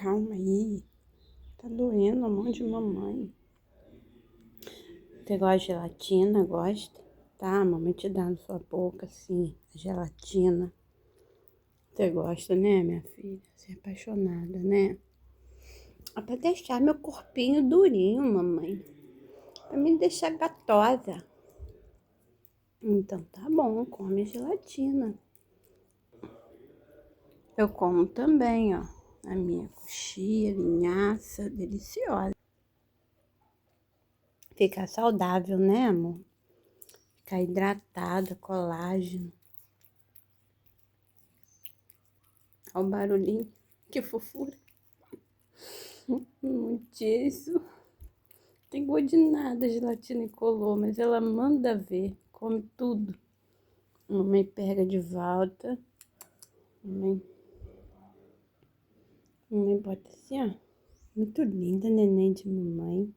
calma aí. Tá doendo a mão de mamãe. Você gosta de gelatina? Gosta? Tá, a mamãe te dá na sua boca, assim, a gelatina. Você gosta, né, minha filha? Você é apaixonada, né? É pra deixar meu corpinho durinho, mamãe. Pra me deixar gatosa. Então tá bom, come gelatina. Eu como também, ó. A minha coxinha, linhaça, deliciosa. Fica saudável, né, amor? Ficar hidratada, colágeno. Olha o barulhinho. Que fofura. Muitíssimo. Tem gosto de nada, gelatina incolor, mas ela manda ver. Come tudo. Mamãe pega de volta. Mamãe bota assim, ó. Muito linda, neném de mamãe.